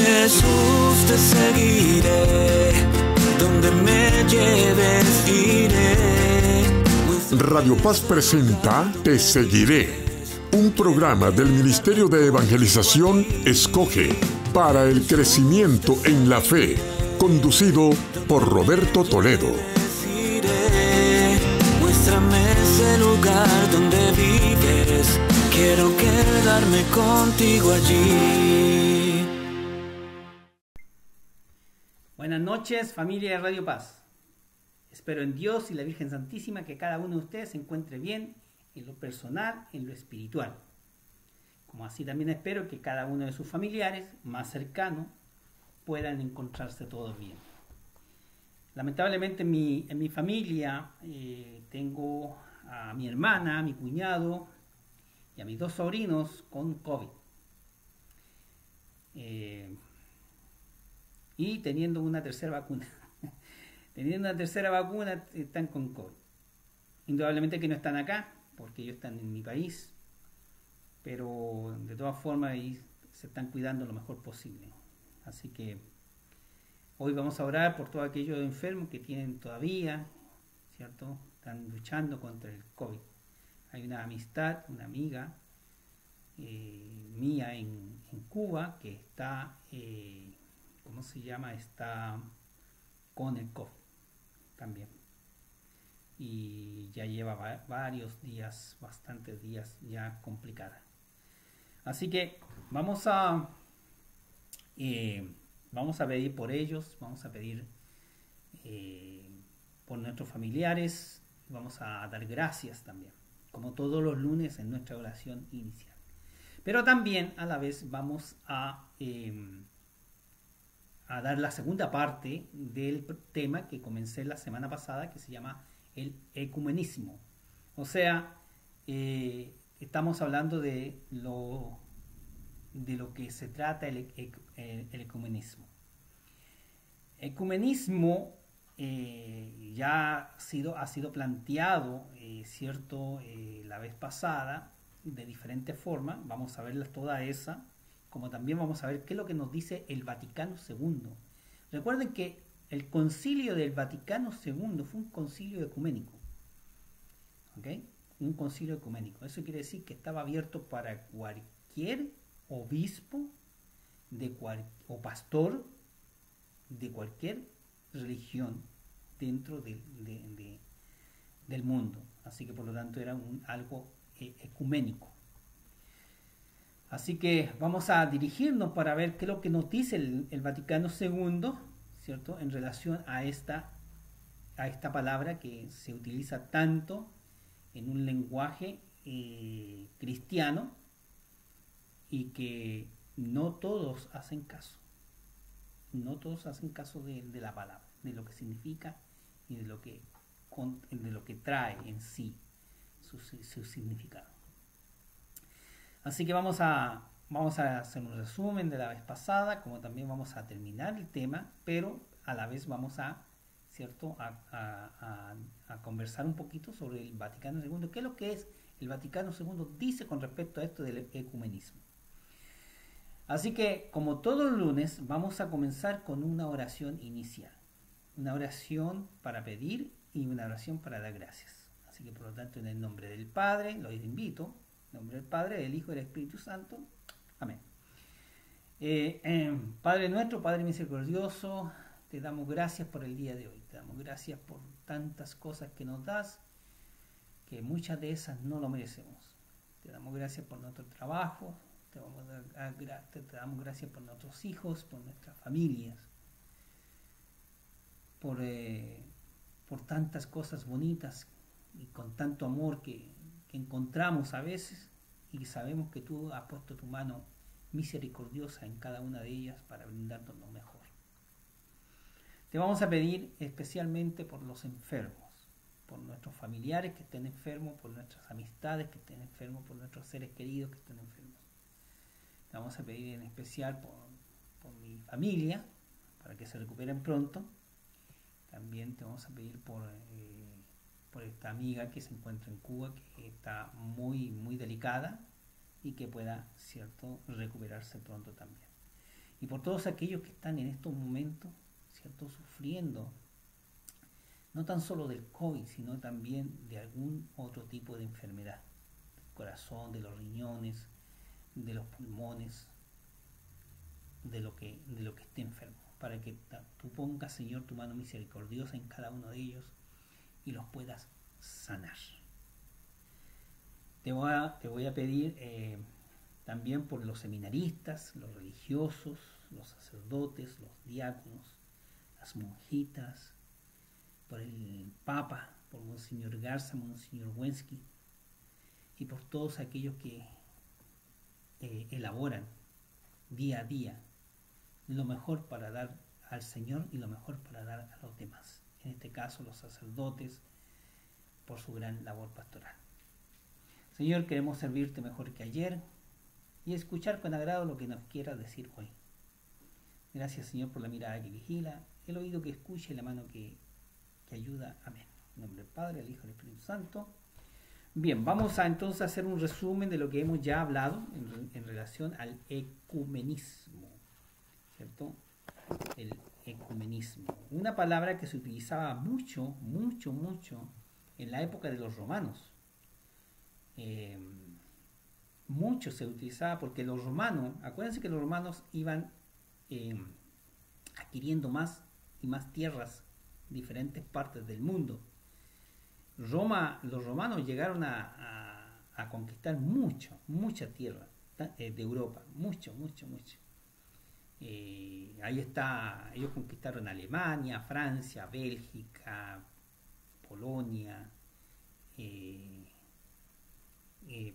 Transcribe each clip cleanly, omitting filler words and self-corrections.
Jesús, te seguiré, donde me lleves iré. Radio Paz presenta Te Seguiré, un programa del Ministerio de Evangelización Escoge para el crecimiento en la fe, conducido por Roberto Toledo. Muéstrame ese lugar donde vives, quiero quedarme contigo allí. Buenas noches, familia de Radio Paz. Espero en Dios y la Virgen Santísima que cada uno de ustedes se encuentre bien en lo personal, en lo espiritual. Como así también espero que cada uno de sus familiares más cercanos puedan encontrarse todos bien. Lamentablemente en mi familia tengo a mi hermana, a mi cuñado y a mis dos sobrinos con COVID. Y teniendo una tercera vacuna. Teniendo una tercera vacuna están con COVID. Indudablemente que no están acá, porque ellos están en mi país, pero de todas formas ahí se están cuidando lo mejor posible. Así que hoy vamos a orar por todos aquellos enfermos que tienen todavía, ¿cierto? Están luchando contra el COVID. Hay una amistad, una amiga mía en Cuba que está, ¿cómo se llama? Está con el COVID también. Y ya lleva varios días, bastantes días ya complicada. Así que vamos a pedir por ellos, vamos a pedir por nuestros familiares, vamos a dar gracias también, como todos los lunes en nuestra oración inicial. Pero también a la vez vamos a dar la segunda parte del tema que comencé la semana pasada, que se llama el ecumenismo. O sea, estamos hablando de lo que se trata el ecumenismo. Ecumenismo ya ha sido planteado, ¿cierto? La vez pasada, de diferentes formas. Vamos a verlas todas esas, como también vamos a ver qué es lo que nos dice el Vaticano II. Recuerden que el concilio del Vaticano II fue un concilio ecuménico. ¿Ok? Un concilio ecuménico. Eso quiere decir que estaba abierto para cualquier obispo o pastor de cualquier religión dentro del mundo. Así que por lo tanto era algo ecuménico. Así que vamos a dirigirnos para ver qué es lo que nos dice el Vaticano II, ¿cierto? En relación a esta palabra que se utiliza tanto en un lenguaje cristiano y que no todos hacen caso. No todos hacen caso de la palabra, de lo que significa y de lo que trae en sí su significado. Así que vamos a hacer un resumen de la vez pasada, como también vamos a terminar el tema, pero a la vez vamos a conversar un poquito sobre el Vaticano II. ¿Qué es lo que es el Vaticano II? Dice con respecto a esto del ecumenismo. Así que, como todos los lunes, vamos a comenzar con una oración inicial. Una oración para pedir y una oración para dar gracias. Así que, por lo tanto, en el nombre del Padre, los invito, en nombre del Padre, del Hijo y del Espíritu Santo. Amén. Padre nuestro, Padre misericordioso, te damos gracias por el día de hoy. Te damos gracias por tantas cosas que nos das, que muchas de esas no lo merecemos. Te damos gracias por nuestro trabajo, te damos gracias por nuestros hijos, por nuestras familias, por tantas cosas bonitas y con tanto amor que encontramos a veces, y sabemos que tú has puesto tu mano misericordiosa en cada una de ellas para brindarnos lo mejor. Te vamos a pedir especialmente por los enfermos, por nuestros familiares que estén enfermos, por nuestras amistades que estén enfermos, por nuestros seres queridos que estén enfermos. Te vamos a pedir en especial por mi familia, para que se recuperen pronto. También te vamos a pedir por esta amiga que se encuentra en Cuba, que está muy, muy delicada y que pueda, ¿cierto?, recuperarse pronto también. y por todos aquellos que están en estos momentos, ¿cierto?, sufriendo no tan solo del COVID, sino también de algún otro tipo de enfermedad, del corazón, de los riñones, de los pulmones, de lo que esté enfermo, para que tú pongas, Señor, tu mano misericordiosa en cada uno de ellos y los puedas sanar. Te voy a pedir también por los seminaristas, los religiosos, los sacerdotes, los diáconos, las monjitas, por el Papa, por Monseñor Garza, Monseñor Wensky, y por todos aquellos que elaboran día a día lo mejor para dar al Señor y lo mejor para dar a los demás. En este caso, los sacerdotes, por su gran labor pastoral. Señor, queremos servirte mejor que ayer y escuchar con agrado lo que nos quieras decir hoy. Gracias, Señor, por la mirada que vigila, el oído que escucha y la mano que ayuda. Amén. En nombre del Padre, del Hijo y del Espíritu Santo. Bien, vamos a entonces hacer un resumen de lo que hemos ya hablado en relación al ecumenismo, ¿cierto? El ecumenismo, una palabra que se utilizaba mucho en la época de los romanos. Mucho se utilizaba porque los romanos, acuérdense que los romanos iban adquiriendo más y más tierras en diferentes partes del mundo. Los romanos llegaron a conquistar mucha tierra de Europa, mucho. Ahí está, ellos conquistaron Alemania, Francia, Bélgica, Polonia,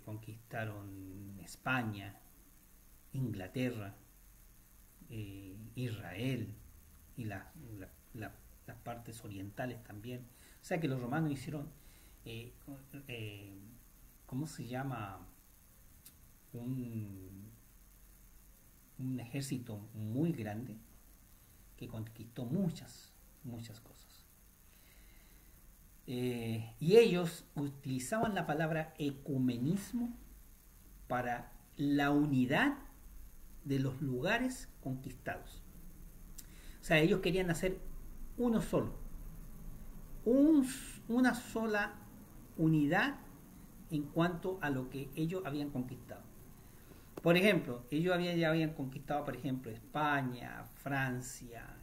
conquistaron España, Inglaterra, Israel y las partes orientales también. O sea que los romanos hicieron, ¿cómo se llama? Un ejército muy grande que conquistó muchas cosas. Y ellos utilizaban la palabra ecumenismo para la unidad de los lugares conquistados. O sea, ellos querían hacer uno solo, una sola unidad en cuanto a lo que ellos habían conquistado. Por ejemplo, ellos ya habían conquistado, por ejemplo, España, Francia,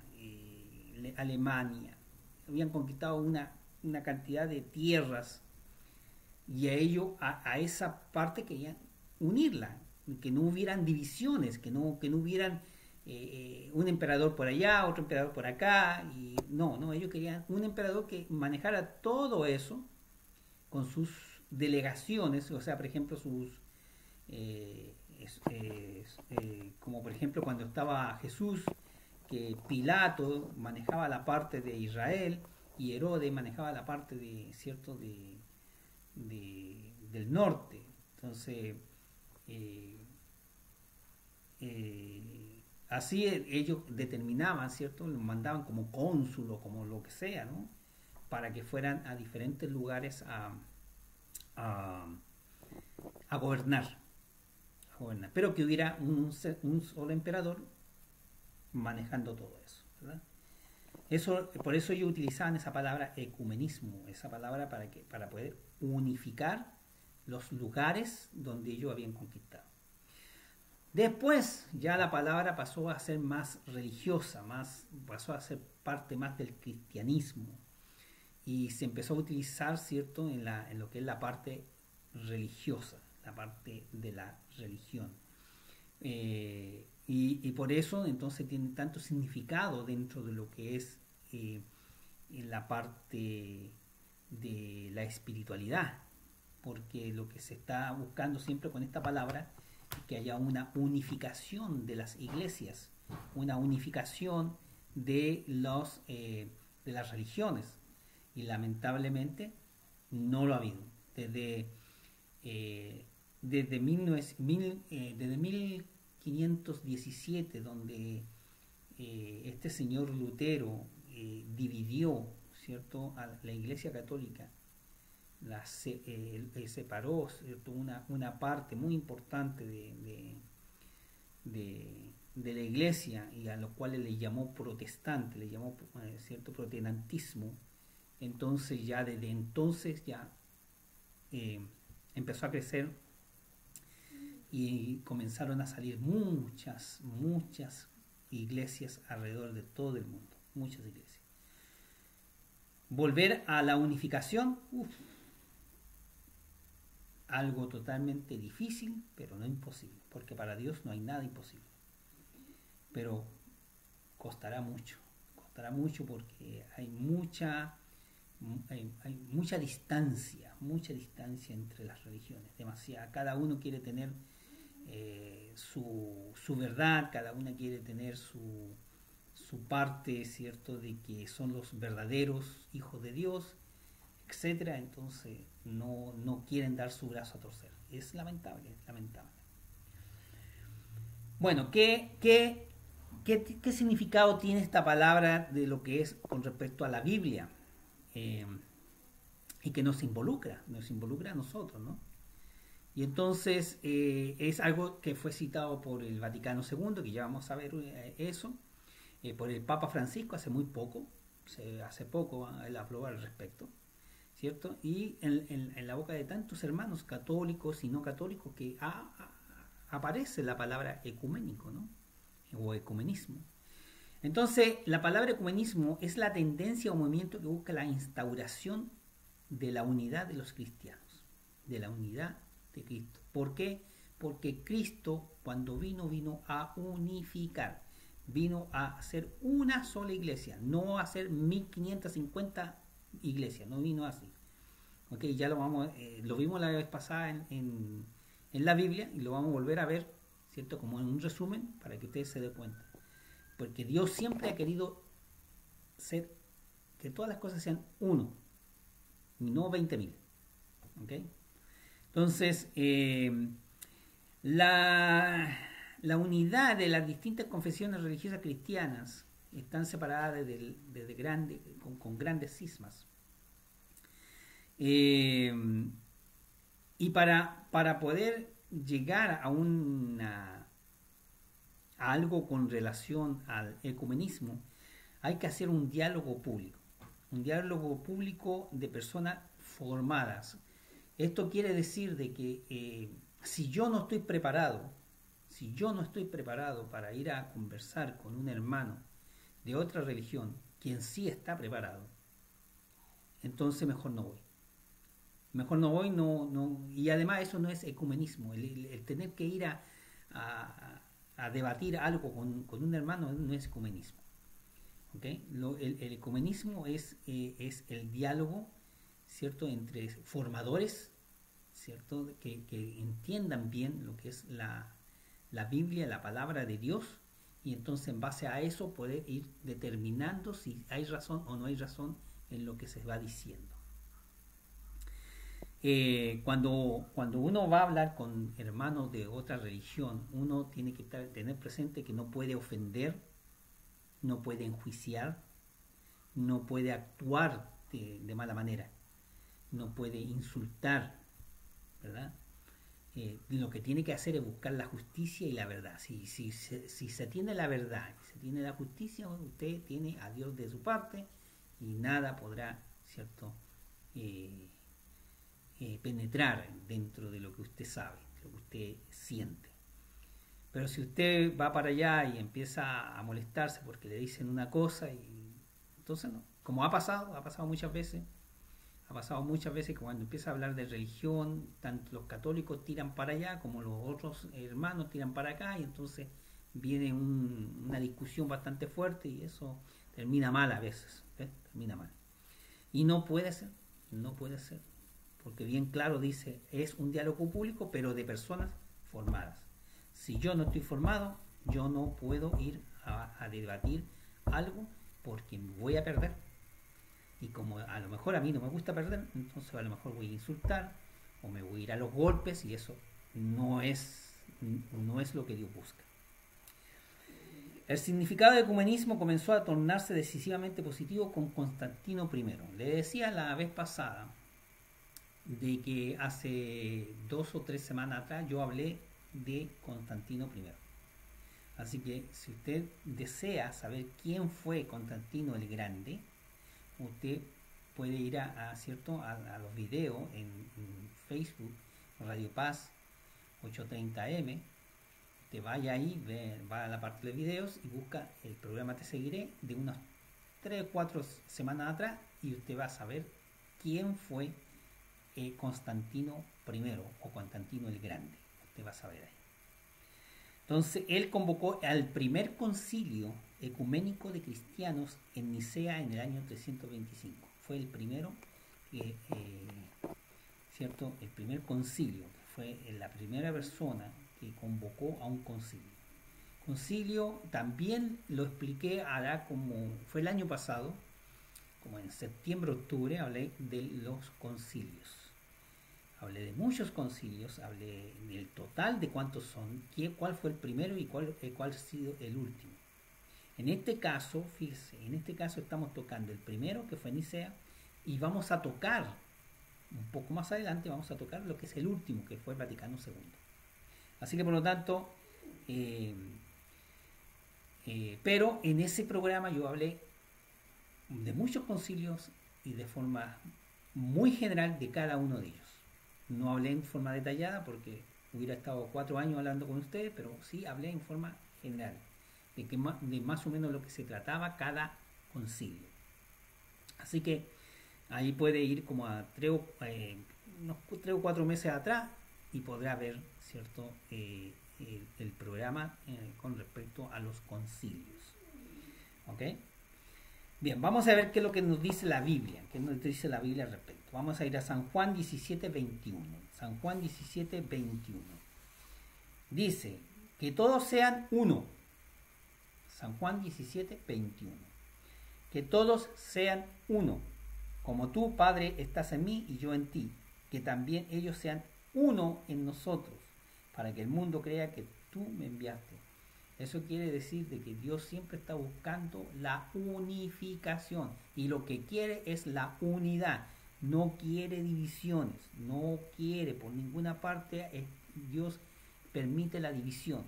Alemania, habían conquistado una cantidad de tierras, y a esa parte querían unirla, que no hubieran divisiones, que no hubieran un emperador por allá, otro emperador por acá, y no, ellos querían un emperador que manejara todo eso con sus delegaciones, o sea, por ejemplo, como por ejemplo cuando estaba Jesús, que Pilato manejaba la parte de Israel y Herodes manejaba la parte del norte. Entonces así ellos determinaban, ¿cierto? Los mandaban como cónsul o como lo que sea, ¿no? Para que fueran a diferentes lugares a gobernar, pero que hubiera un solo emperador manejando todo eso, ¿verdad? Por eso ellos utilizaban esa palabra ecumenismo, esa palabra para poder unificar los lugares donde ellos habían conquistado. Después ya la palabra pasó a ser más religiosa, pasó a ser parte más del cristianismo, y se empezó a utilizar, ¿cierto?, en lo que es la parte religiosa, la parte de la religión. Y por eso entonces tiene tanto significado dentro de lo que es en la parte de la espiritualidad, porque lo que se está buscando siempre con esta palabra es que haya una unificación de las iglesias, una unificación de las religiones, y lamentablemente no lo ha habido. Desde 1517, donde este señor Lutero dividió, ¿cierto?, a la Iglesia Católica, separó, ¿cierto?, una parte muy importante de la iglesia, y a los cuales le llamó protestante, le llamó cierto protestantismo. Entonces ya desde entonces ya empezó a crecer y comenzaron a salir muchas iglesias alrededor de todo el mundo, muchas iglesias. Volver a la unificación, algo totalmente difícil, pero no imposible, porque para Dios no hay nada imposible. Pero costará mucho porque hay mucha distancia entre las religiones, demasiada. Cada uno quiere tener su verdad, cada una quiere tener su parte, ¿cierto?, de que son los verdaderos hijos de Dios, etcétera. Entonces no quieren dar su brazo a torcer. Es lamentable, es lamentable. Bueno, ¿qué significado tiene esta palabra de lo que es con respecto a la Biblia? Y que nos involucra a nosotros, ¿no? Y entonces es algo que fue citado por el Vaticano II, que ya vamos a ver eso, por el Papa Francisco hace poco él habló al respecto, ¿cierto? Y en la boca de tantos hermanos católicos y no católicos que aparece la palabra ecuménico, ¿no? O ecumenismo. Entonces, la palabra ecumenismo es la tendencia o movimiento que busca la instauración de la unidad de los cristianos, de la unidad de Cristo. ¿Por qué? Porque Cristo, cuando vino a unificar, vino a hacer una sola iglesia, no a hacer 1550 iglesias, no vino así. ¿Ok? Ya lo vimos la vez pasada en la Biblia y lo vamos a volver a ver, ¿cierto? Como en un resumen para que ustedes se den cuenta. Porque Dios siempre ha querido que todas las cosas sean uno, y no 20.000. ¿Ok? Entonces, la unidad de las distintas confesiones religiosas cristianas están separadas con grandes cismas. Y para poder llegar a algo con relación al ecumenismo, hay que hacer un diálogo público de personas formadas. Esto quiere decir de que si yo no estoy preparado para ir a conversar con un hermano de otra religión, quien sí está preparado, entonces mejor no voy. Y además eso no es ecumenismo. El tener que ir a debatir algo con un hermano no es ecumenismo. ¿Okay? El ecumenismo es el diálogo, ¿cierto?, entre formadores, ¿cierto?, que entiendan bien lo que es la Biblia, la palabra de Dios, y entonces en base a eso poder ir determinando si hay razón o no hay razón en lo que se va diciendo. Cuando uno va a hablar con hermanos de otra religión, uno tiene que tener presente que no puede ofender, no puede enjuiciar, no puede actuar de mala manera, no puede insultar, ¿verdad? Lo que tiene que hacer es buscar la justicia y la verdad. Si se tiene la verdad y se tiene la justicia, usted tiene a Dios de su parte y nada podrá, ¿cierto?, penetrar dentro de lo que usted sabe, de lo que usted siente. Pero si usted va para allá y empieza a molestarse porque le dicen una cosa, y entonces no, como ha pasado muchas veces que cuando empieza a hablar de religión, tanto los católicos tiran para allá como los otros hermanos tiran para acá, y entonces viene una discusión bastante fuerte y eso termina mal a veces, termina mal. Y no puede ser, porque bien claro dice, es un diálogo público, pero de personas formadas. Si yo no estoy formado, yo no puedo ir a debatir algo porque me voy a perder. Y como a lo mejor a mí no me gusta perder, entonces a lo mejor voy a insultar o me voy a ir a los golpes, y eso no es lo que Dios busca. El significado del ecumenismo comenzó a tornarse decisivamente positivo con Constantino I. Le decía la vez pasada de que hace 2 o 3 semanas atrás yo hablé de Constantino I. Así que si usted desea saber quién fue Constantino el Grande, usted puede ir ¿cierto? A los videos en Facebook, Radio Paz 830M. Te vaya ahí, va a la parte de videos y busca el programa Te Seguiré de unas 3 o 4 semanas atrás, y usted va a saber quién fue Constantino I o Constantino el Grande. Usted va a saber ahí. Entonces, él convocó al primer concilio ecuménico de cristianos en Nicea en el año 325. Fue el primero, ¿cierto? El primer concilio, fue la primera persona que convocó a un concilio. Concilio también lo expliqué hará como fue el año pasado, como en septiembre, octubre, hablé de los concilios. Hablé de muchos concilios, hablé del total de cuántos son, cuál fue el primero y cuál ha sido el último. En este caso, fíjese, estamos tocando el primero, que fue Nicea, y vamos a tocar, un poco más adelante, vamos a tocar lo que es el último, que fue Vaticano II. Así que por lo tanto, pero en ese programa yo hablé de muchos concilios y de forma muy general de cada uno de ellos. No hablé en forma detallada porque hubiera estado 4 años hablando con ustedes, pero sí hablé en forma general de más o menos lo que se trataba cada concilio. Así que ahí puede ir como a 3 o 4 meses atrás y podrá ver, ¿cierto? El programa con respecto a los concilios. ¿Ok? Bien, vamos a ver qué es lo que nos dice la Biblia. ¿Qué nos dice la Biblia al respecto? Vamos a ir a San Juan 17:21. San Juan 17:21. Dice que todos sean uno. San Juan 17:21. Que todos sean uno. Como tú, Padre, estás en mí y yo en ti. Que también ellos sean uno en nosotros, para que el mundo crea que tú me enviaste. Eso quiere decir de que Dios siempre está buscando la unificación, y lo que quiere es la unidad. No quiere divisiones, no quiere por ninguna parte. Dios permite la división,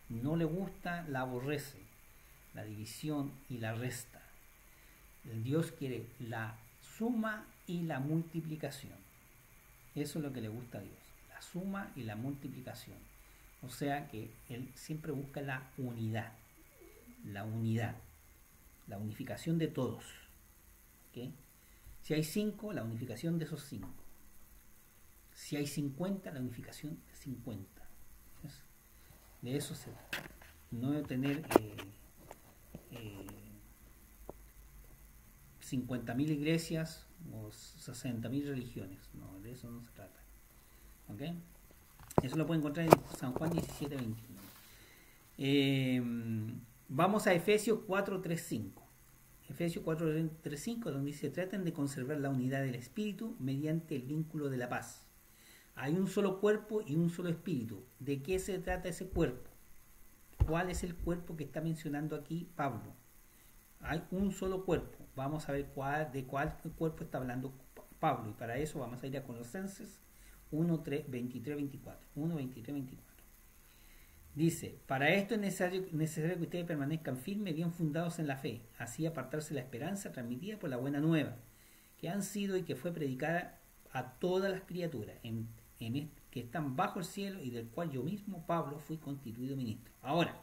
no le gusta, la aborrece, la división y la resta. Dios quiere la suma y la multiplicación. Eso es lo que le gusta a Dios, la suma y la multiplicación. O sea que Él siempre busca la unidad, la unificación de todos. ¿Okay? Si hay 5, la unificación de esos 5. Si hay 50, la unificación de 50. ¿Ves? De eso se trata. No de tener 50.000 iglesias o 60.000 religiones. No, de eso no se trata. ¿Ok? Eso lo pueden encontrar en San Juan 17:21. Vamos a Efesios 4:3-5. Efesios 4:3-5, donde dice: traten de conservar la unidad del Espíritu mediante el vínculo de la paz. Hay un solo cuerpo y un solo Espíritu. ¿De qué se trata ese cuerpo? ¿Cuál es el cuerpo que está mencionando aquí Pablo? Hay un solo cuerpo. Vamos a ver de cuál cuerpo está hablando Pablo. Y para eso vamos a ir a Colosenses 1:23-24. Dice: para esto es necesario que ustedes permanezcan firmes, bien fundados en la fe, así apartarse la esperanza transmitida por la buena nueva, que han sido y que fue predicada a todas las criaturas que están bajo el cielo, y del cual yo mismo, Pablo, fui constituido ministro. Ahora,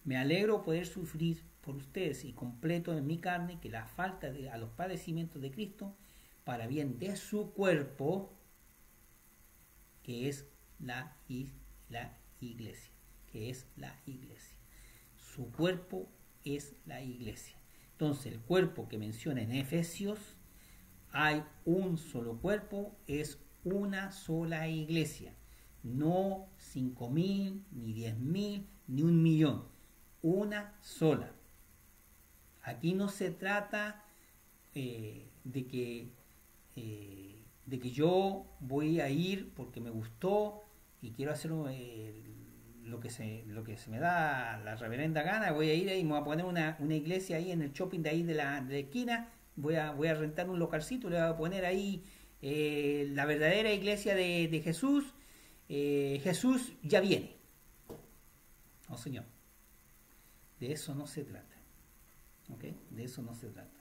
me alegro poder sufrir por ustedes y completo en mi carne que la falta a los padecimientos de Cristo, para bien de su cuerpo, que es la iglesia. Su cuerpo es la iglesia. Entonces, el cuerpo que menciona en Efesios, hay un solo cuerpo, es una sola iglesia. No 5.000, ni 10.000, ni 1.000.000. Una sola. Aquí no se trata de que yo voy a ir porque me gustó y quiero hacer lo que se me da la reverenda gana. Voy a ir ahí y me voy a poner una iglesia ahí en el shopping de ahí de la esquina. Voy a rentar un localcito, le voy a poner ahí la verdadera iglesia de Jesús. Jesús ya viene. No, señor. De eso no se trata. ¿Ok? De eso no se trata.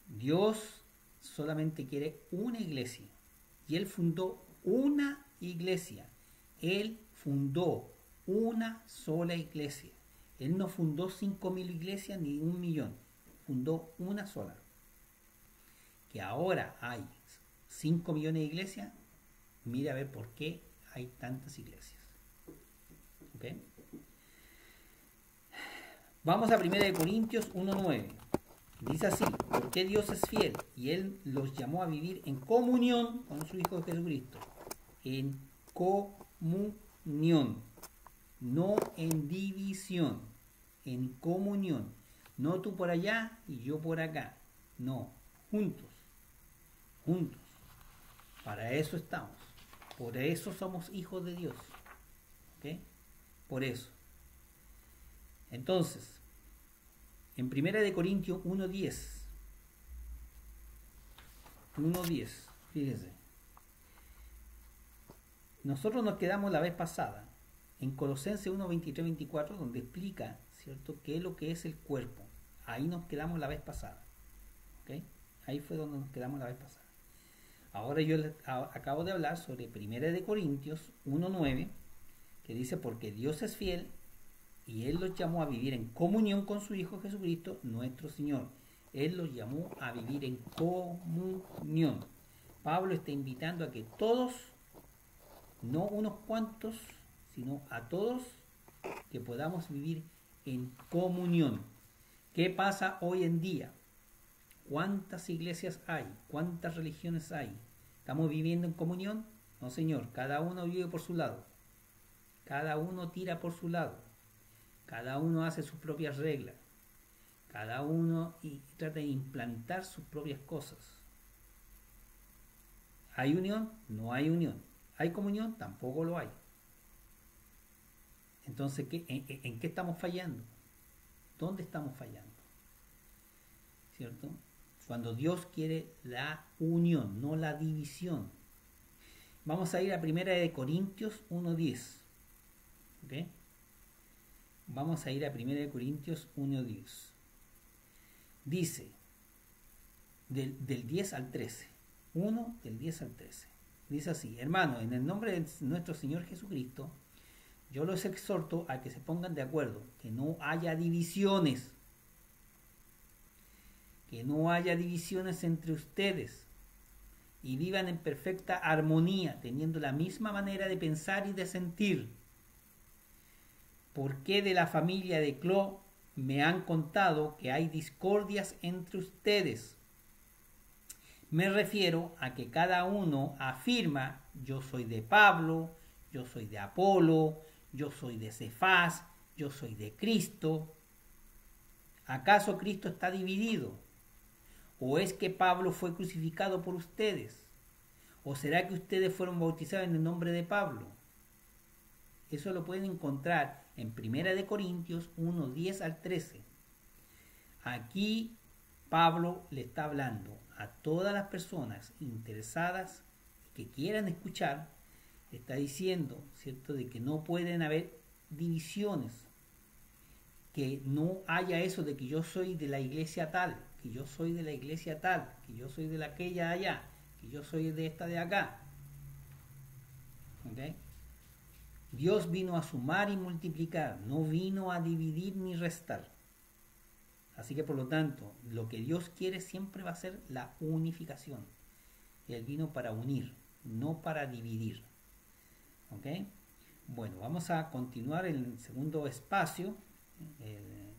Dios solamente quiere una iglesia. Y Él fundó una iglesia. Él fundó una sola iglesia. Él no fundó 5.000 iglesias ni 1.000.000. Fundó una sola. Que ahora hay 5 millones de iglesias. Mira a ver por qué hay tantas iglesias. ¿Ok? Vamos a 1 Corintios 1:9. Dice así: porque Dios es fiel y Él los llamó a vivir en comunión con su Hijo Jesucristo. En comunión, no en división, en comunión. No tú por allá y yo por acá. No, juntos, juntos. Para eso estamos. Por eso somos hijos de Dios. ¿Ok? Por eso. Entonces, en 1 Corintios 1:10, fíjese. Nosotros nos quedamos la vez pasada en Colosenses 1:23-24, donde explica, ¿cierto?, qué es lo que es el cuerpo. Ahí nos quedamos la vez pasada. ¿Ok? Ahí fue donde nos quedamos la vez pasada. Ahora yo les acabo de hablar sobre 1 Corintios 1:9, que dice: porque Dios es fiel y Él los llamó a vivir en comunión con su Hijo Jesucristo, nuestro Señor. Él los llamó a vivir en comunión. Pablo está invitando a que todos, no unos cuantos, sino a todos, que podamos vivir en comunión. ¿Qué pasa hoy en día? ¿Cuántas iglesias hay? ¿Cuántas religiones hay? ¿Estamos viviendo en comunión? No, señor. Cada uno vive por su lado. Cada uno tira por su lado. Cada uno hace sus propias reglas. Cada uno trata de implantar sus propias cosas. ¿Hay unión? No hay unión. ¿Hay comunión? Tampoco lo hay. Entonces, ¿en qué estamos fallando? ¿Dónde estamos fallando? ¿Cierto? Cuando Dios quiere la unión, no la división. Vamos a ir a 1 Corintios 1:10. ¿Ok? Vamos a ir a 1 Corintios 1:10. Dice, del 10 al 13. 1 del 10 al 13. Dice así: hermano, en el nombre de nuestro Señor Jesucristo, yo los exhorto a que se pongan de acuerdo, que no haya divisiones. Que no haya divisiones entre ustedes y vivan en perfecta armonía, teniendo la misma manera de pensar y de sentir. Porque de la familia de Cló me han contado que hay discordias entre ustedes. Me refiero a que cada uno afirma: yo soy de Pablo, yo soy de Apolo, yo soy de Cefás, yo soy de Cristo. ¿Acaso Cristo está dividido? ¿O es que Pablo fue crucificado por ustedes? ¿O será que ustedes fueron bautizados en el nombre de Pablo? Eso lo pueden encontrar en 1 Corintios 1:10 al 13. Aquí Pablo le está hablando a todas las personas interesadas que quieran escuchar. Le está diciendo, ¿cierto?, de que no pueden haber divisiones. Que no haya eso de que yo soy de la iglesia tal, que yo soy de la iglesia tal, que yo soy de la aquella allá, que yo soy de esta de acá. ¿Ok? Dios vino a sumar y multiplicar, no vino a dividir ni restar. Así que por lo tanto, lo que Dios quiere siempre va a ser la unificación. Él vino para unir, no para dividir. ¿Ok? Bueno, vamos a continuar en el segundo espacio.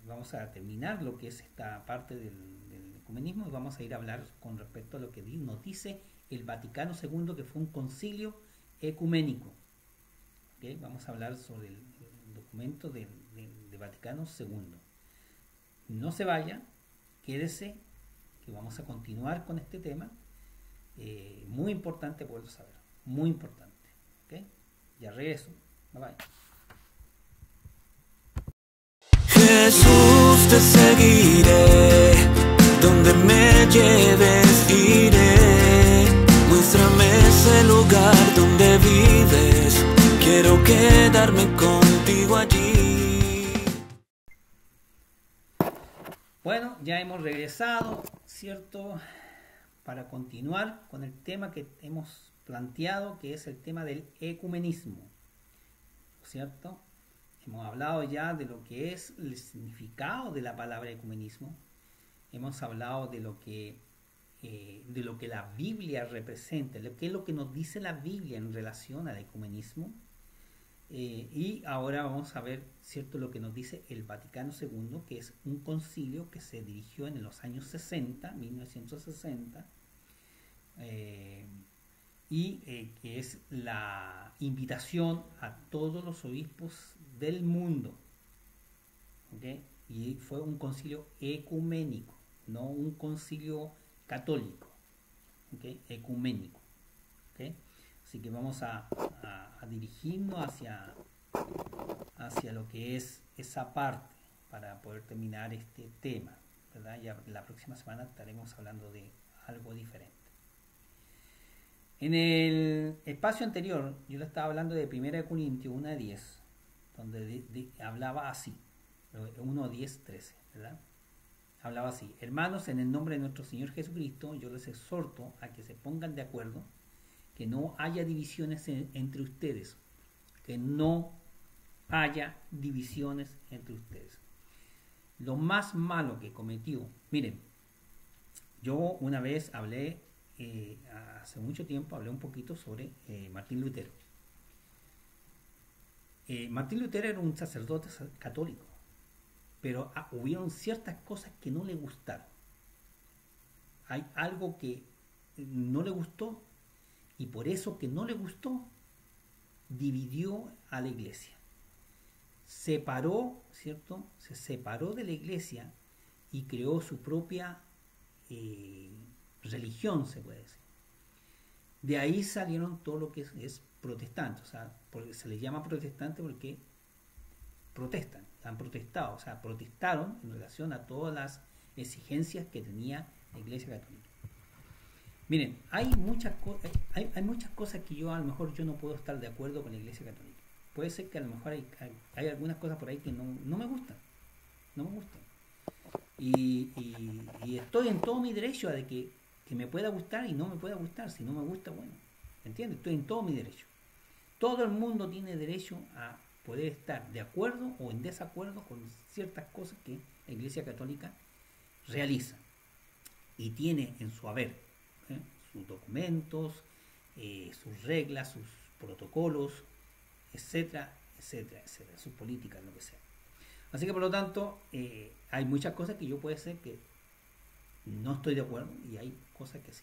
Vamos a terminar lo que es esta parte del ecumenismo y vamos a ir a hablar con respecto a lo que nos dice el Vaticano II, que fue un concilio ecuménico. ¿Okay? Vamos a hablar sobre el documento de Vaticano II. No se vaya, quédese, que vamos a continuar con este tema. Muy importante poderlo saber, muy importante. ¿Okay? Ya regreso. Bye bye. Jesús, te seguiré, donde me lleves iré. Muéstrame ese lugar donde vives, quiero quedarme contigo allí. Bueno, ya hemos regresado, ¿cierto? Para continuar con el tema que hemos planteado, que es el tema del ecumenismo, ¿cierto? Hemos hablado ya de lo que es el significado de la palabra ecumenismo. Hemos hablado de lo que la Biblia representa, qué es lo que nos dice la Biblia en relación al ecumenismo. Y ahora vamos a ver, ¿cierto?, lo que nos dice el Vaticano II, que es un concilio que se dirigió en los años 60, 1960, que es la invitación a todos los obispos del mundo, ¿okay? Y fue un concilio ecuménico, no un concilio católico, ¿okay? Ecuménico, ¿okay? Así que vamos a dirigirnos hacia lo que es esa parte para poder terminar este tema, ¿verdad? Ya la próxima semana estaremos hablando de algo diferente. En el espacio anterior yo le estaba hablando de 1 Corintios 1:10, donde hablaba así, 1:10-13, ¿verdad? Hablaba así: hermanos, en el nombre de nuestro Señor Jesucristo, yo les exhorto a que se pongan de acuerdo, que no haya divisiones entre ustedes, que no haya divisiones entre ustedes. Lo más malo que cometió, miren, yo una vez hablé, hace mucho tiempo, hablé un poquito sobre Martín Lutero. Martín Lutero era un sacerdote católico, pero hubieron ciertas cosas que no le gustaron. Hay algo que no le gustó, y por eso que no le gustó, dividió a la iglesia. Separó, ¿cierto? Se separó de la iglesia y creó su propia religión, se puede decir. De ahí salieron todo lo que es protestante, o sea, porque se les llama protestante porque protestan, han protestado, o sea, protestaron en relación a todas las exigencias que tenía la Iglesia Católica. Miren, hay muchas cosas que yo a lo mejor yo no puedo estar de acuerdo con la Iglesia Católica. Puede ser que a lo mejor hay algunas cosas por ahí que no me gustan, no me gustan. Y estoy en todo mi derecho a de que me pueda gustar y no me pueda gustar. Si no me gusta, bueno, ¿entiendes? Estoy en todo mi derecho. Todo el mundo tiene derecho a poder estar de acuerdo o en desacuerdo con ciertas cosas que la Iglesia Católica realiza y tiene en su haber, sus documentos, sus reglas, sus protocolos, etcétera, etcétera, etcétera, sus políticas, lo que sea. Así que por lo tanto hay muchas cosas que yo puede ser que no estoy de acuerdo y hay cosas que sí.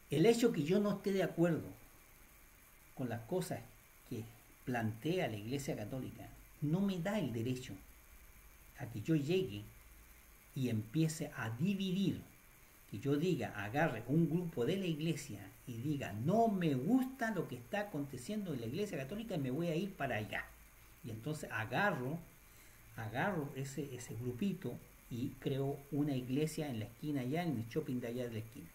El hecho que yo no esté de acuerdo con las cosas que plantea la Iglesia Católica no me da el derecho a que yo llegue y empiece a dividir, que yo diga, agarre un grupo de la Iglesia y diga, no me gusta lo que está aconteciendo en la Iglesia Católica y me voy a ir para allá. Y entonces agarro ese grupito y creo una iglesia en la esquina allá, en el shopping de allá de la esquina.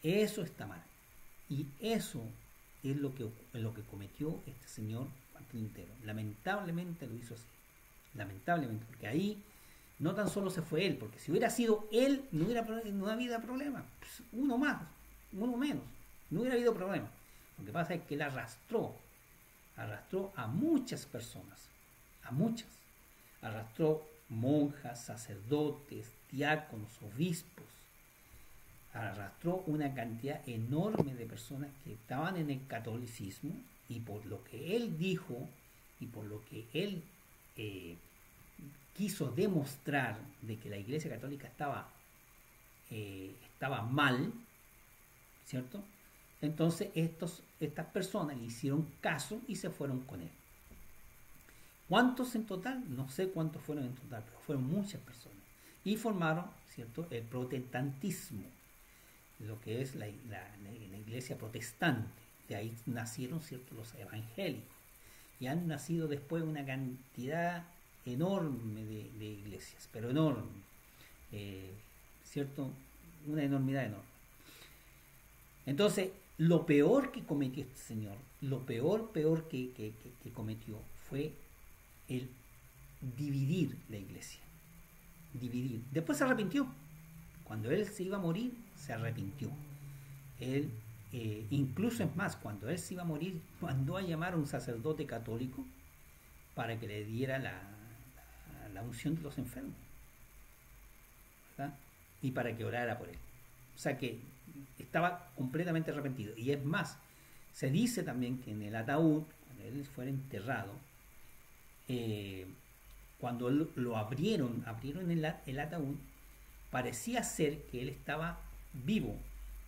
Eso está mal. Y eso es lo que cometió este señor Martín Lutero. Lamentablemente lo hizo así. Lamentablemente, porque ahí no tan solo se fue él, porque si hubiera sido él, no hubiera problema. Pues uno más, uno menos, no hubiera habido problema. Lo que pasa es que él arrastró a muchas personas, a muchas. Arrastró monjas, sacerdotes, diáconos, obispos. Arrastró una cantidad enorme de personas que estaban en el catolicismo, y por lo que él dijo y por lo que él quiso demostrar de que la Iglesia Católica estaba mal, ¿cierto? Entonces estas personas le hicieron caso y se fueron con él. ¿Cuántos en total? No sé cuántos fueron en total, pero fueron muchas personas. Y formaron, ¿cierto?, el protestantismo, lo que es la iglesia protestante. De ahí nacieron, ¿cierto?, los evangélicos. Y han nacido después una cantidad enorme de iglesias, pero enorme, ¿cierto? Una enormidad enorme. Entonces, lo peor que cometió este señor, lo peor que cometió fue el dividir la iglesia. dividir. Después se arrepintió. Cuando él se iba a morir, se arrepintió. Él, incluso es más, cuando él se iba a morir, mandó a llamar a un sacerdote católico para que le diera la unción de los enfermos, ¿verdad? Y para que orara por él. O sea que estaba completamente arrepentido. Y es más, se dice también que en el ataúd, cuando él fuera enterrado, cuando lo abrieron el ataúd, parecía ser que él estaba vivo,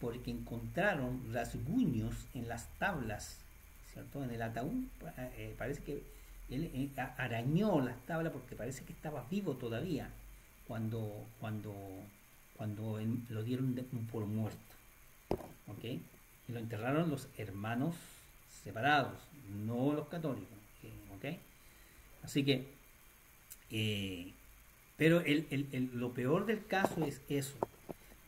porque encontraron rasguños en las tablas, ¿cierto? En el ataúd, parece que él arañó las tablas porque parece que estaba vivo todavía cuando lo dieron por muerto, ¿ok? Y lo enterraron los hermanos separados, no los católicos, ¿ok? Así que, pero lo peor del caso es eso.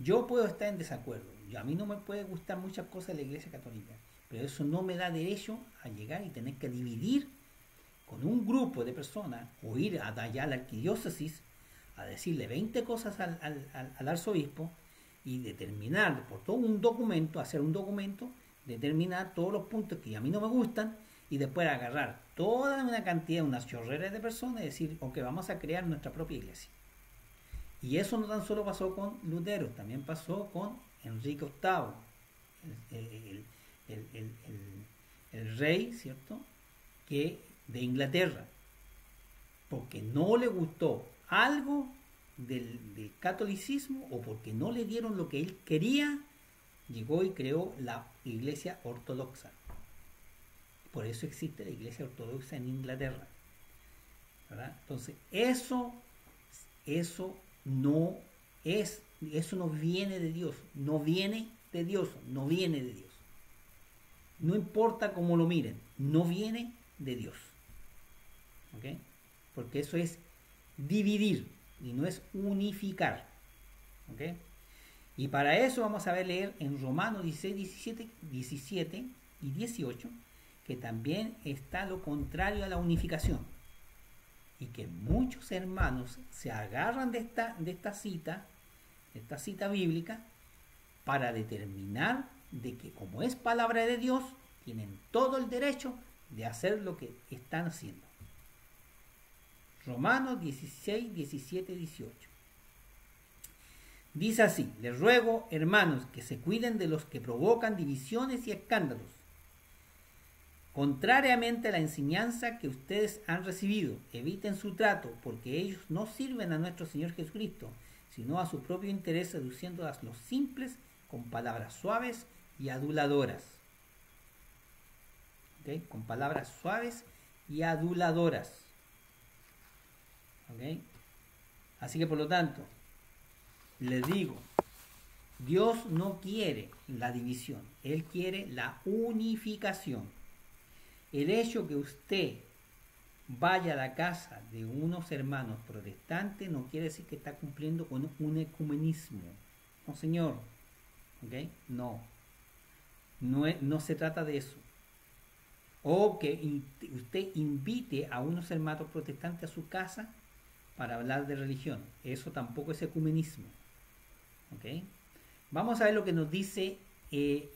Yo puedo estar en desacuerdo, a mí no me puede gustar muchas cosas de la Iglesia Católica, pero eso no me da derecho a llegar y tener que dividir con un grupo de personas o ir allá a la arquidiócesis a decirle 20 cosas al arzobispo y determinar por todo un documento, hacer un documento, determinar todos los puntos que a mí no me gustan y después agarrar toda una cantidad, unas chorreras de personas y decir, ok, vamos a crear nuestra propia iglesia. Y eso no tan solo pasó con Lutero, también pasó con Enrique VIII, el rey, ¿cierto?, de Inglaterra, porque no le gustó algo del catolicismo o porque no le dieron lo que él quería, llegó y creó la iglesia ortodoxa. Por eso existe la iglesia ortodoxa en Inglaterra, ¿verdad? Entonces, eso no viene de Dios, no viene de Dios. No importa cómo lo miren, no viene de Dios. ¿Ok? Porque eso es dividir y no es unificar. ¿Ok? Y para eso vamos a leer en Romanos 16, 17 y 18, que también está lo contrario a la unificación. Y que muchos hermanos se agarran de esta cita bíblica, para determinar de que como es palabra de Dios, tienen todo el derecho de hacer lo que están haciendo. Romanos 16, 17, 18. Dice así: les ruego, hermanos, que se cuiden de los que provocan divisiones y escándalos, contrariamente a la enseñanza que ustedes han recibido. Eviten su trato, porque ellos no sirven a nuestro Señor Jesucristo, sino a su propio interés, seduciendo a los simples con palabras suaves y aduladoras. ¿Okay? Con palabras suaves y aduladoras. ¿Okay? Así que por lo tanto, les digo, Dios no quiere la división, Él quiere la unificación. El hecho que usted vaya a la casa de unos hermanos protestantes no quiere decir que está cumpliendo con un ecumenismo. No, señor. ¿Okay? No se trata de eso. O que usted invite a unos hermanos protestantes a su casa para hablar de religión. Eso tampoco es ecumenismo. ¿Okay? Vamos a ver lo que nos dice el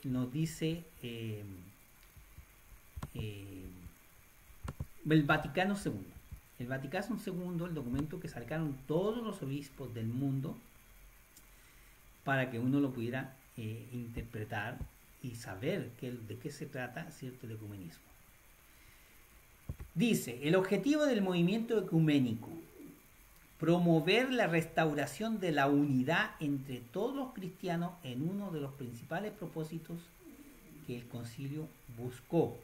Vaticano II. El Vaticano II, el documento que sacaron todos los obispos del mundo para que uno lo pudiera interpretar y saber de qué se trata, ¿cierto?, el ecumenismo. Dice: el objetivo del movimiento ecuménico, promover la restauración de la unidad entre todos los cristianos en uno de los principales propósitos que el concilio buscó.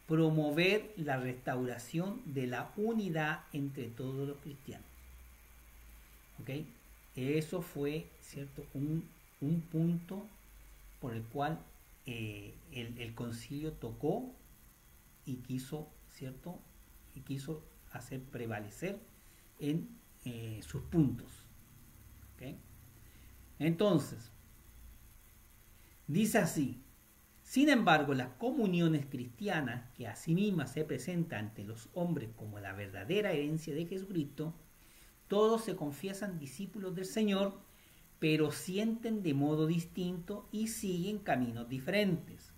Promover la restauración de la unidad entre todos los cristianos. ¿Ok? Eso fue, ¿cierto?, un punto por el cual el concilio tocó y quiso, ¿cierto?, y quiso hacer prevalecer en sus puntos. ¿Ok? Entonces, dice así: sin embargo, las comuniones cristianas, que asimismo se presentan ante los hombres como la verdadera herencia de Jesucristo, todos se confiesan discípulos del Señor, pero sienten de modo distinto y siguen caminos diferentes,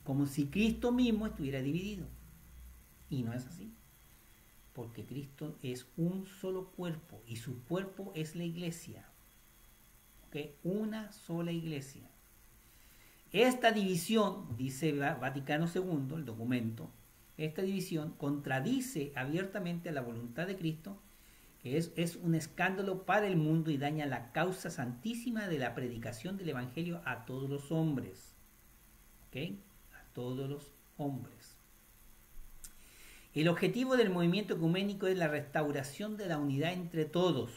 como si Cristo mismo estuviera dividido. Y no es así, porque Cristo es un solo cuerpo y su cuerpo es la iglesia. ¿Okay? Una sola iglesia. Esta división, dice Vaticano II, el documento, esta división contradice abiertamente a la voluntad de Cristo, que es un escándalo para el mundo y daña la causa santísima de la predicación del Evangelio a todos los hombres. ¿Okay? A todos los hombres. El objetivo del movimiento ecuménico es la restauración de la unidad entre todos.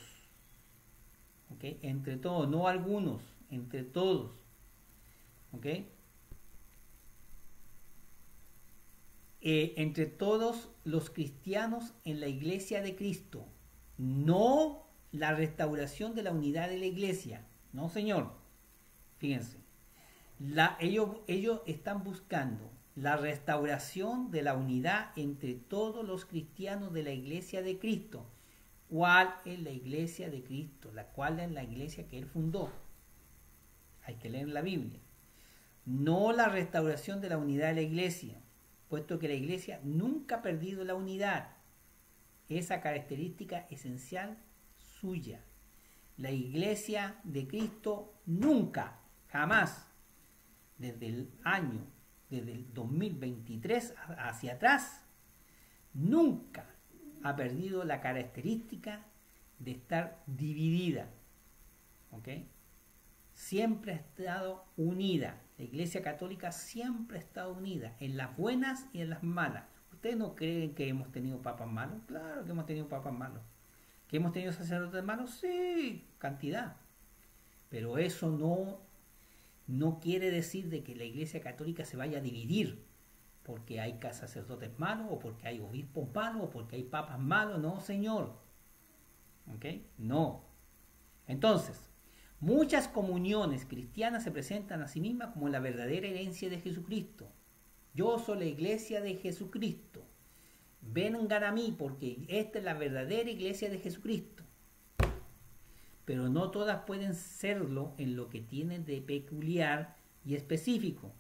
¿Okay? Entre todos, no algunos, entre todos. ¿Okay? Entre todos los cristianos en la iglesia de Cristo. No la restauración de la unidad de la iglesia. No, señor. Fíjense. Ellos están buscando la restauración de la unidad entre todos los cristianos de la iglesia de Cristo. ¿Cuál es la iglesia de Cristo? ¿Cuál es la iglesia que Él fundó? Hay que leer la Biblia. No la restauración de la unidad de la iglesia, puesto que la iglesia nunca ha perdido la unidad. Esa característica esencial suya. La iglesia de Cristo nunca, jamás, desde el 2023 hacia atrás, nunca ha perdido la característica de estar dividida. ¿Ok? Siempre ha estado unida. La Iglesia Católica siempre ha estado unida, en las buenas y en las malas. ¿Ustedes no creen que hemos tenido papas malos? Claro que hemos tenido papas malos. ¿Que hemos tenido sacerdotes malos? Sí, cantidad. Pero eso no quiere decir de que la Iglesia Católica se vaya a dividir porque hay sacerdotes malos, o porque hay obispos malos, o porque hay papas malos. No, señor. ¿Ok? No. Entonces, muchas comuniones cristianas se presentan a sí mismas como la verdadera herencia de Jesucristo. Yo soy la iglesia de Jesucristo. Vengan a mí porque esta es la verdadera iglesia de Jesucristo. Pero no todas pueden serlo en lo que tienen de peculiar y específico.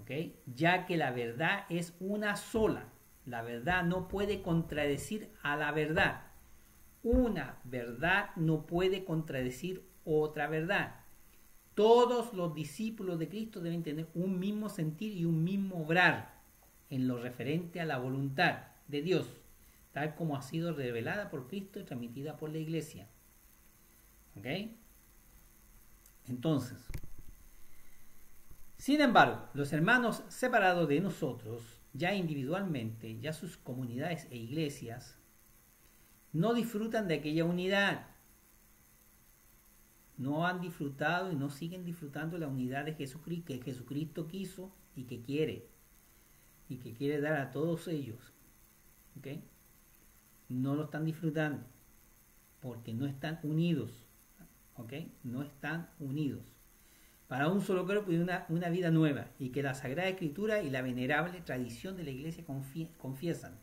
¿Okay? Ya que la verdad es una sola. La verdad no puede contradecir a la verdad. Una verdad no puede contradecir otra verdad. Todos los discípulos de Cristo deben tener un mismo sentir y un mismo obrar en lo referente a la voluntad de Dios, tal como ha sido revelada por Cristo y transmitida por la Iglesia. ¿Ok? Entonces, sin embargo, los hermanos separados de nosotros, ya individualmente, ya sus comunidades e iglesias, no disfrutan de aquella unidad. No han disfrutado y no siguen disfrutando la unidad de Jesucristo, que Jesucristo quiso y que quiere dar a todos ellos. ¿Ok? No lo están disfrutando porque no están unidos. ¿Ok? No están unidos para un solo cuerpo y una vida nueva, y que la Sagrada Escritura y la venerable tradición de la Iglesia confiesan,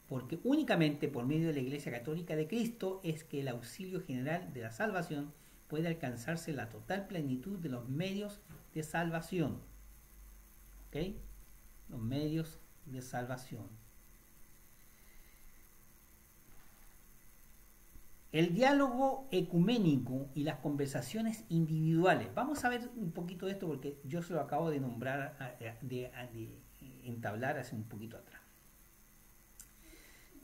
porque únicamente por medio de la Iglesia Católica de Cristo es que el auxilio general de la salvación puede alcanzarse la total plenitud de los medios de salvación. ¿Ok? Los medios de salvación. El diálogo ecuménico y las conversaciones individuales. Vamos a ver un poquito de esto porque yo se lo acabo de nombrar, de entablar hace un poquito atrás.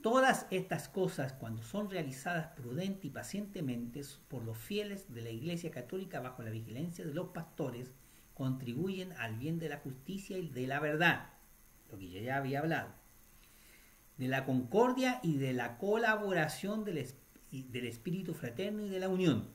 Todas estas cosas, cuando son realizadas prudente y pacientemente por los fieles de la Iglesia Católica bajo la vigilancia de los pastores, contribuyen al bien de la justicia y de la verdad, lo que yo ya había hablado, de la concordia y de la colaboración del espíritu fraterno y de la unión,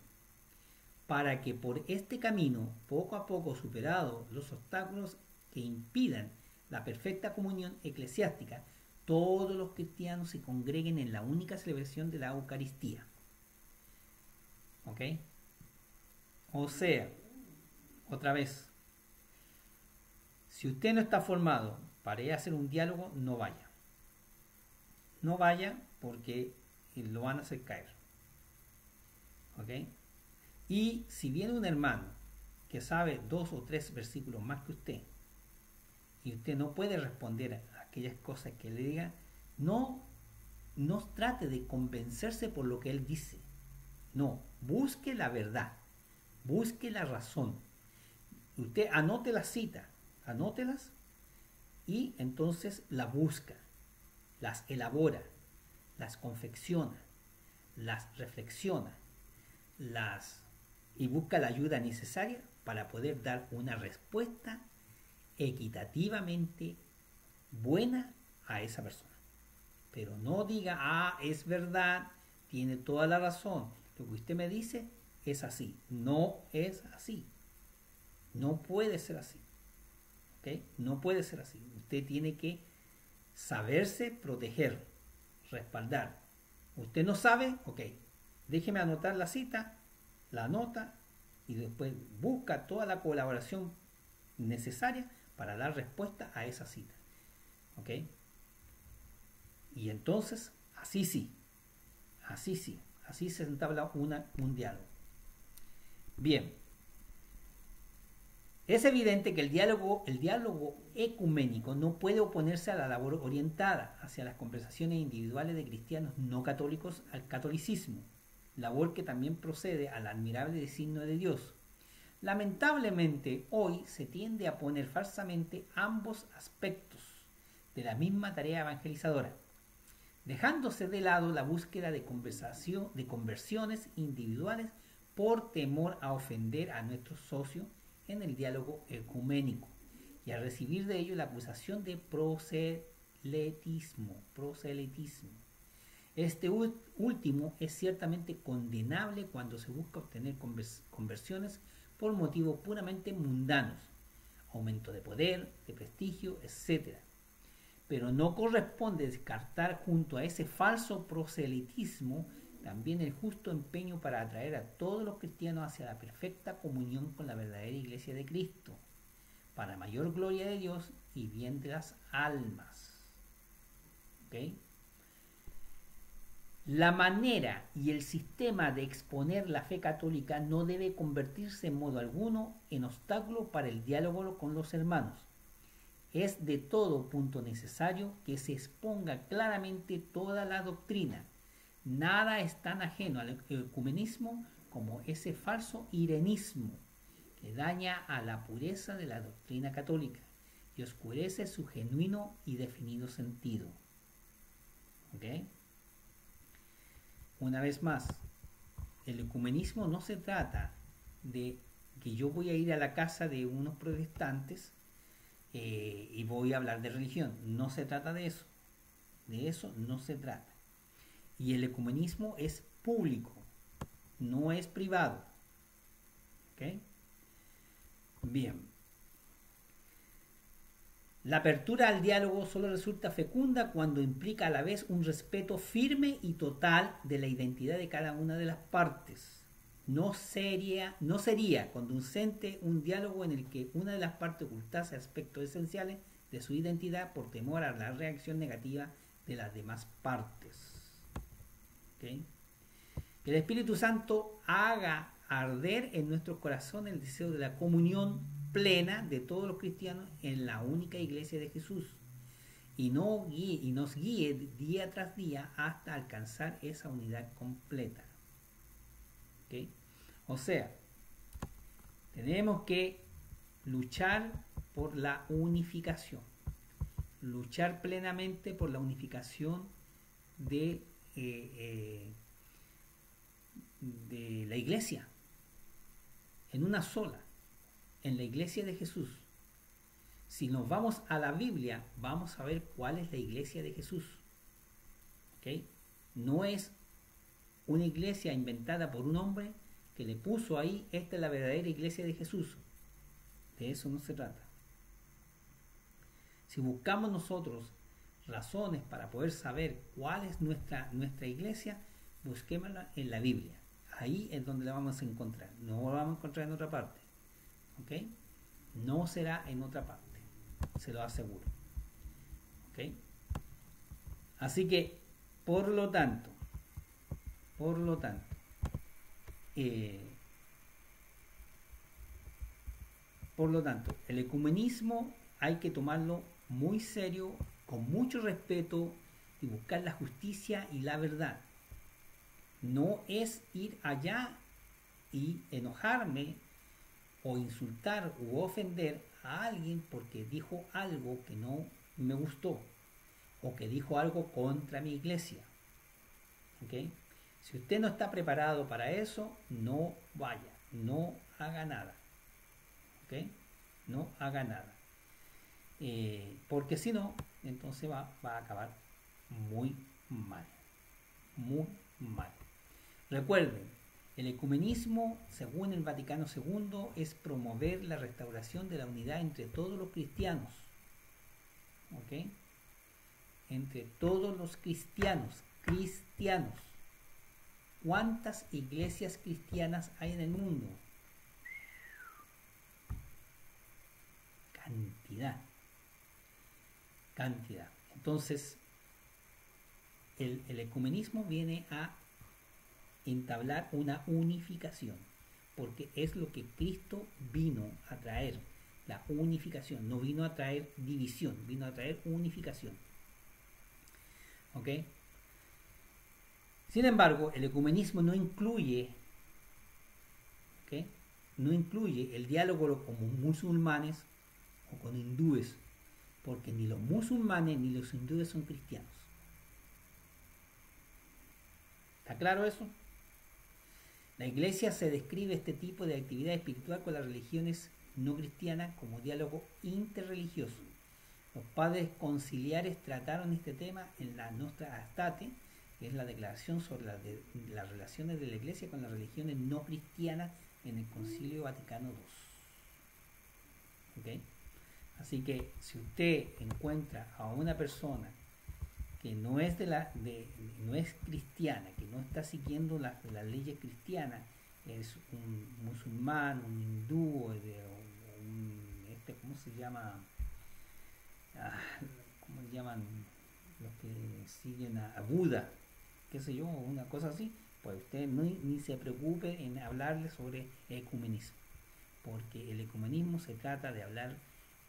para que por este camino, poco a poco superados los obstáculos que impidan la perfecta comunión eclesiástica, todos los cristianos se congreguen en la única celebración de la Eucaristía. ¿Ok? O sea, otra vez, si usted no está formado para ir a hacer un diálogo, no vaya. No vaya porque lo van a hacer caer. ¿Ok? Y si viene un hermano que sabe 2 o 3 versículos más que usted, y usted no puede responder a aquellas cosas que le diga, no trate de convencerse por lo que él dice. No, busque la verdad, busque la razón. Usted anote las citas, anótelas y entonces las busca, las elabora, las confecciona, las reflexiona, y busca la ayuda necesaria para poder dar una respuesta equitativamente buena a esa persona. Pero no diga, es verdad, tiene toda la razón, lo que usted me dice es así. No es así. No puede ser así. ¿Ok? No puede ser así. Usted tiene que saberse proteger, respaldar. Usted no sabe, ok, déjeme anotar la cita, la anota y después busca toda la colaboración necesaria para dar respuesta a esa cita. ¿Ok? Y entonces, así se entabla un diálogo. Bien, es evidente que el diálogo ecuménico no puede oponerse a la labor orientada hacia las conversaciones individuales de cristianos no católicos al catolicismo, labor que también procede al admirable designio de Dios. Lamentablemente, hoy se tiende a poner falsamente ambos aspectos de la misma tarea evangelizadora, dejándose de lado la búsqueda de conversiones individuales por temor a ofender a nuestros socios en el diálogo ecuménico y a recibir de ello la acusación de proselitismo. Este último es ciertamente condenable cuando se busca obtener conversiones por motivos puramente mundanos, aumento de poder, de prestigio, etc. Pero no corresponde descartar junto a ese falso proselitismo también el justo empeño para atraer a todos los cristianos hacia la perfecta comunión con la verdadera Iglesia de Cristo, para mayor gloria de Dios y bien de las almas. ¿Ok? La manera y el sistema de exponer la fe católica no debe convertirse en modo alguno en obstáculo para el diálogo con los hermanos. Es de todo punto necesario que se exponga claramente toda la doctrina. Nada es tan ajeno al ecumenismo como ese falso irenismo que daña a la pureza de la doctrina católica y oscurece su genuino y definido sentido. ¿Ok? Una vez más, el ecumenismo no se trata de que yo voy a ir a la casa de unos protestantes y voy a hablar de religión. No se trata de eso. De eso no se trata. Y el ecumenismo es público, no es privado. ¿Ok? Bien. La apertura al diálogo solo resulta fecunda cuando implica a la vez un respeto firme y total de la identidad de cada una de las partes. No sería conducente un diálogo en el que una de las partes ocultase aspectos esenciales de su identidad por temor a la reacción negativa de las demás partes. ¿Okay? Que el Espíritu Santo haga arder en nuestros corazones el deseo de la comunión plena de todos los cristianos en la única Iglesia de Jesús y nos guíe día tras día hasta alcanzar esa unidad completa. ¿Okay? O sea, tenemos que luchar por la unificación, luchar plenamente por la unificación de la Iglesia en una sola, en la Iglesia de Jesús. Si nos vamos a la Biblia, vamos a ver cuál es la Iglesia de Jesús. ¿Okay? No es una iglesia inventada por un hombre que le puso ahí, esta es la verdadera Iglesia de Jesús. De eso no se trata. Si buscamos nosotros razones para poder saber cuál es nuestra iglesia, busquémosla en la Biblia. Ahí es donde la vamos a encontrar. No la vamos a encontrar en otra parte. ¿Ok? No será en otra parte. Se lo aseguro. ¿Ok? Así que, por lo tanto, Por lo tanto, el ecumenismo hay que tomarlo muy serio, con mucho respeto y buscar la justicia y la verdad. No es ir allá y enojarme o insultar u ofender a alguien porque dijo algo que no me gustó o que dijo algo contra mi iglesia. ¿Okay? Si usted no está preparado para eso, no vaya, no haga nada. ¿Okay? No haga nada. Porque si no, entonces va a acabar muy mal. Muy mal. Recuerden, el ecumenismo, según el Vaticano II, es promover la restauración de la unidad entre todos los cristianos. ¿Ok? Entre todos los cristianos. ¿Cuántas iglesias cristianas hay en el mundo? Cantidad. Entonces, el ecumenismo viene a entablar una unificación, porque es lo que Cristo vino a traer, la unificación. No vino a traer división, vino a traer unificación. ¿Ok? Sin embargo, el ecumenismo no incluye, ¿okay? No incluye el diálogo con musulmanes o con hindúes, porque ni los musulmanes ni los hindúes son cristianos. ¿Está claro eso? La iglesia se describe este tipo de actividad espiritual con las religiones no cristianas como diálogo interreligioso. Los padres conciliares trataron este tema en la Nostra Aetate, que es la declaración sobre las relaciones de la iglesia con las religiones no cristianas en el Concilio Vaticano II. ¿Okay? Así que si usted encuentra a una persona que no es no es cristiana, que no está siguiendo las leyes cristianas, es un musulmán, un hindú, ¿cómo se llama? ¿Cómo se llaman los que siguen a Buda? Qué sé yo, una cosa así. Pues usted ni se preocupe en hablarle sobre ecumenismo, porque el ecumenismo se trata de hablar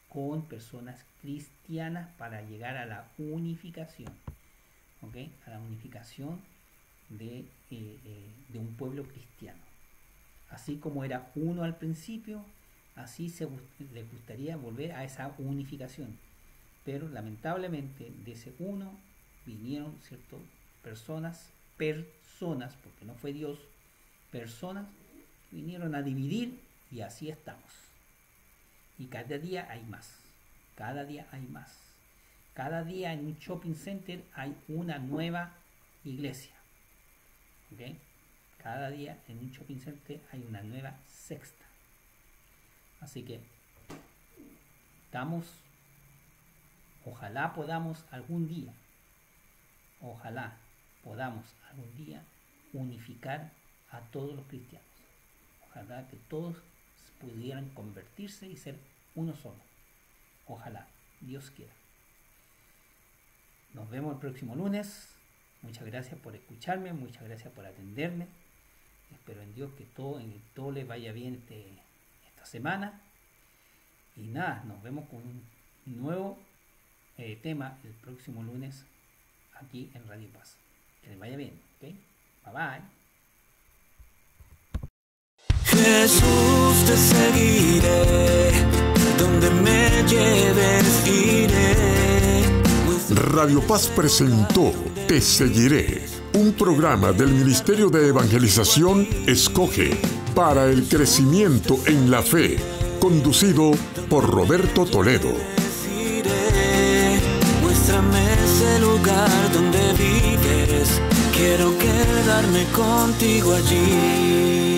con personas cristianas para llegar a la unificación, ¿ok? A la unificación de un pueblo cristiano. Así como era uno al principio, así le gustaría volver a esa unificación. Pero lamentablemente de ese uno vinieron, ¿cierto? Personas, porque no fue Dios, personas vinieron a dividir y así estamos. Y cada día hay más, cada día hay más. Cada día en un shopping center hay una nueva iglesia. ¿Okay? Cada día en un shopping center hay una nueva sexta. Así que ojalá podamos algún día unificar a todos los cristianos. Ojalá que todos pudieran convertirse y ser uno solo. Ojalá, Dios quiera. Nos vemos el próximo lunes. Muchas gracias por escucharme, muchas gracias por atenderme. Espero en Dios que todo les vaya bien esta semana. Y nada, nos vemos con un nuevo tema el próximo lunes aquí en Radio Paz. Que les vaya bien, ¿ok? Bye bye. Jesús, te seguiré, donde me lleves iré. Radio Paz presentó Te Seguiré, un programa del Ministerio de Evangelización Escoge para el crecimiento en la fe, conducido por Roberto Toledo. Muéstrame ese lugar donde vives, quiero quedarme contigo allí.